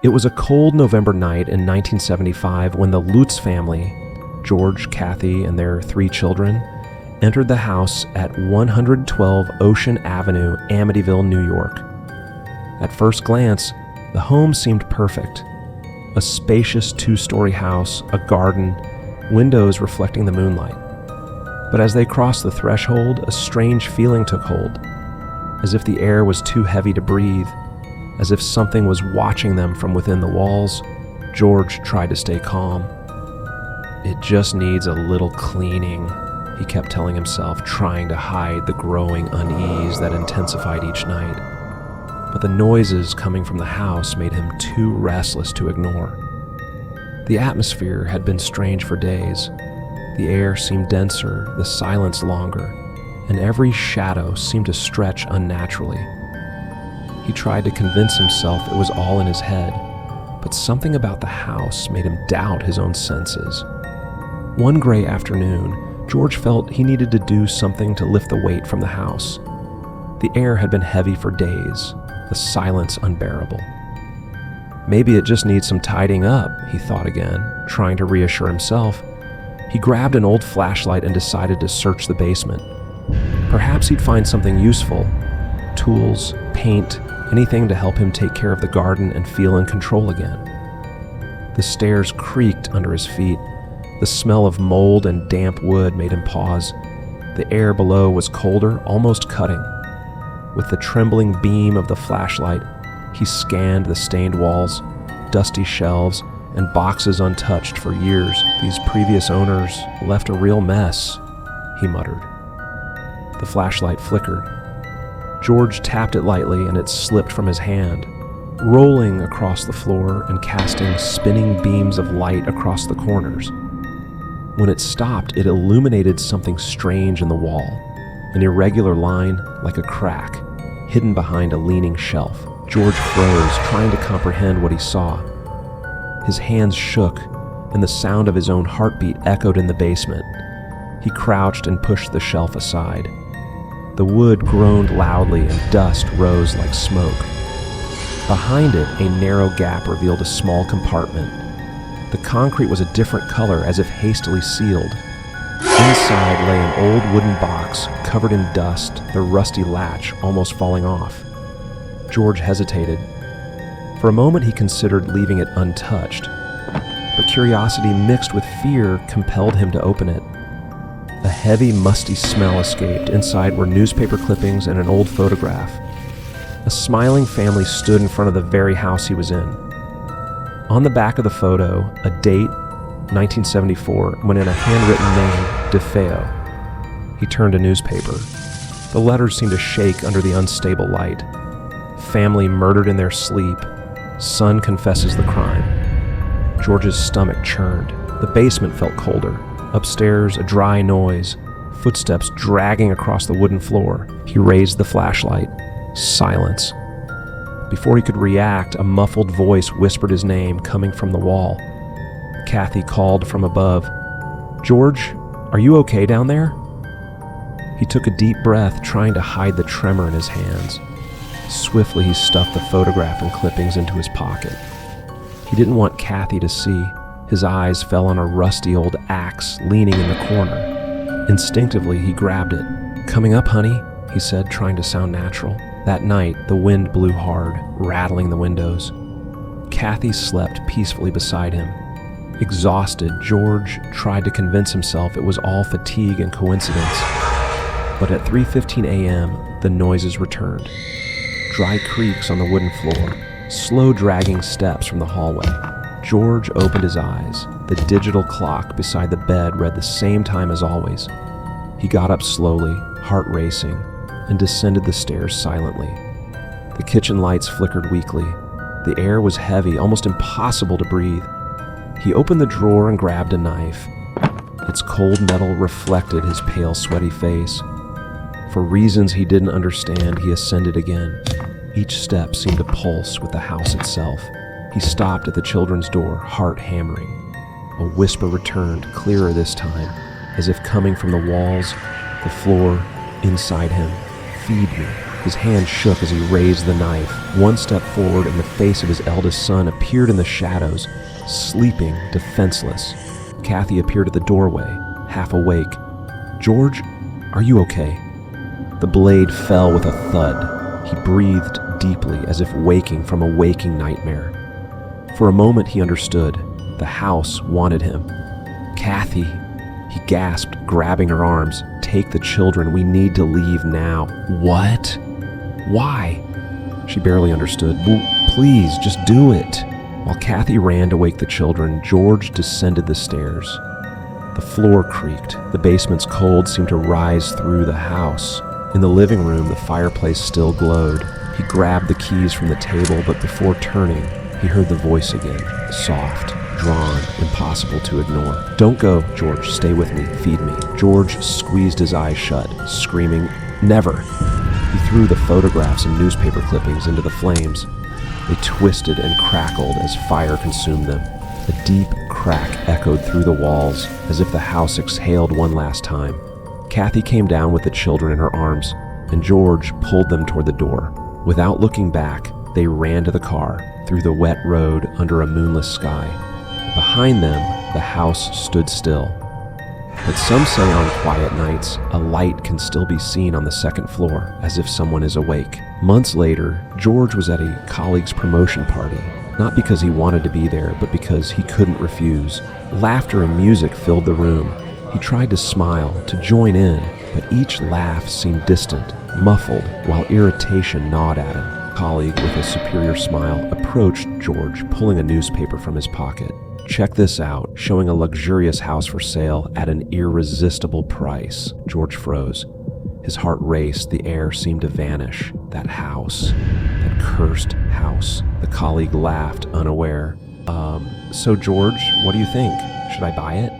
It was a cold November night in 1975 when the Lutz family, George, Kathy, and their 3 children, entered the house at 112 Ocean Avenue, Amityville, New York. At first glance, the home seemed perfect. A spacious 2-story house, a garden, windows reflecting the moonlight. But as they crossed the threshold, a strange feeling took hold, as if the air was too heavy to breathe, as if something was watching them from within the walls. George tried to stay calm. "It just needs a little cleaning," he kept telling himself, trying to hide the growing unease that intensified each night. But the noises coming from the house made him too restless to ignore. The atmosphere had been strange for days. The air seemed denser, the silence longer, and every shadow seemed to stretch unnaturally. He tried to convince himself it was all in his head, but something about the house made him doubt his own senses. One gray afternoon, George felt he needed to do something to lift the weight from the house. The air had been heavy for days, the silence unbearable. Maybe it just needs some tidying up, he thought again, trying to reassure himself. He grabbed an old flashlight and decided to search the basement. Perhaps he'd find something useful: tools, paint, anything to help him take care of the garden and feel in control again. The stairs creaked under his feet. The smell of mold and damp wood made him pause. The air below was colder, almost cutting. With the trembling beam of the flashlight, he scanned the stained walls, dusty shelves, and boxes untouched for years. "These previous owners left a real mess," he muttered. The flashlight flickered. George tapped it lightly and it slipped from his hand, rolling across the floor and casting spinning beams of light across the corners. When it stopped, it illuminated something strange in the wall, an irregular line like a crack, hidden behind a leaning shelf. George froze, trying to comprehend what he saw. His hands shook, and the sound of his own heartbeat echoed in the basement. He crouched and pushed the shelf aside. The wood groaned loudly and dust rose like smoke. Behind it, a narrow gap revealed a small compartment. The concrete was a different color, as if hastily sealed. Inside lay an old wooden box covered in dust, the rusty latch almost falling off. George hesitated. For a moment he considered leaving it untouched, but curiosity mixed with fear compelled him to open it. A heavy, musty smell escaped. Inside were newspaper clippings and an old photograph. A smiling family stood in front of the very house he was in. On the back of the photo, a date, 1974, when in a handwritten name, DeFeo. He turned a newspaper. The letters seemed to shake under the unstable light. Family murdered in their sleep. Son confesses the crime. George's stomach churned. The basement felt colder. Upstairs, a dry noise, footsteps dragging across the wooden floor. He raised the flashlight. Silence. Before he could react, a muffled voice whispered his name coming from the wall. Kathy called from above. "George, are you okay down there?" He took a deep breath, trying to hide the tremor in his hands. Swiftly, he stuffed the photograph and clippings into his pocket. He didn't want Kathy to see. His eyes fell on a rusty old axe leaning in the corner. Instinctively, he grabbed it. "Coming up, honey," he said, trying to sound natural. That night, the wind blew hard, rattling the windows. Kathy slept peacefully beside him. Exhausted, George tried to convince himself it was all fatigue and coincidence. But at 3:15 a.m., the noises returned. Dry creaks on the wooden floor, slow dragging steps from the hallway. George opened his eyes. The digital clock beside the bed read the same time as always. He got up slowly, heart racing, and descended the stairs silently. The kitchen lights flickered weakly. The air was heavy, almost impossible to breathe. He opened the drawer and grabbed a knife. Its cold metal reflected his pale, sweaty face. For reasons he didn't understand, he ascended again. Each step seemed to pulse with the house itself. He stopped at the children's door, heart hammering. A whisper returned, clearer this time, as if coming from the walls, the floor, inside him. "Feed me. His hand shook as he raised the knife. One step forward and the face of his eldest son appeared in the shadows, sleeping, defenseless. Kathy appeared at the doorway, half awake. "George, are you okay?" The blade fell with a thud. He breathed deeply, as if waking from a waking nightmare. For a moment he understood. The house wanted him. "Kathy," he gasped, grabbing her arms. "Take the children. We need to leave now." "What? Why?" She barely understood. "Well, please, just do it." While Kathy ran to wake the children, George descended the stairs. The floor creaked. The basement's cold seemed to rise through the house. In the living room, the fireplace still glowed. He grabbed the keys from the table, but before turning, he heard the voice again, soft, drawn, impossible to ignore. "Don't go, George. Stay with me. Feed me." George squeezed his eyes shut, screaming, "Never!" He threw the photographs and newspaper clippings into the flames. They twisted and crackled as fire consumed them. A deep crack echoed through the walls, as if the house exhaled one last time. Kathy came down with the children in her arms, and George pulled them toward the door. Without looking back, they ran to the car, through the wet road under a moonless sky. Behind them, the house stood still. But some say on quiet nights, a light can still be seen on the second floor, as if someone is awake. Months later, George was at a colleague's promotion party, not because he wanted to be there, but because he couldn't refuse. Laughter and music filled the room. He tried to smile, to join in, but each laugh seemed distant, muffled, while irritation gnawed at him. A colleague with a superior smile approached George, pulling a newspaper from his pocket. "Check this out," showing a luxurious house for sale at an irresistible price. George froze. His heart raced. The air seemed to vanish. That house. That cursed house. The colleague laughed, unaware. So George, what do you think? Should I buy it?"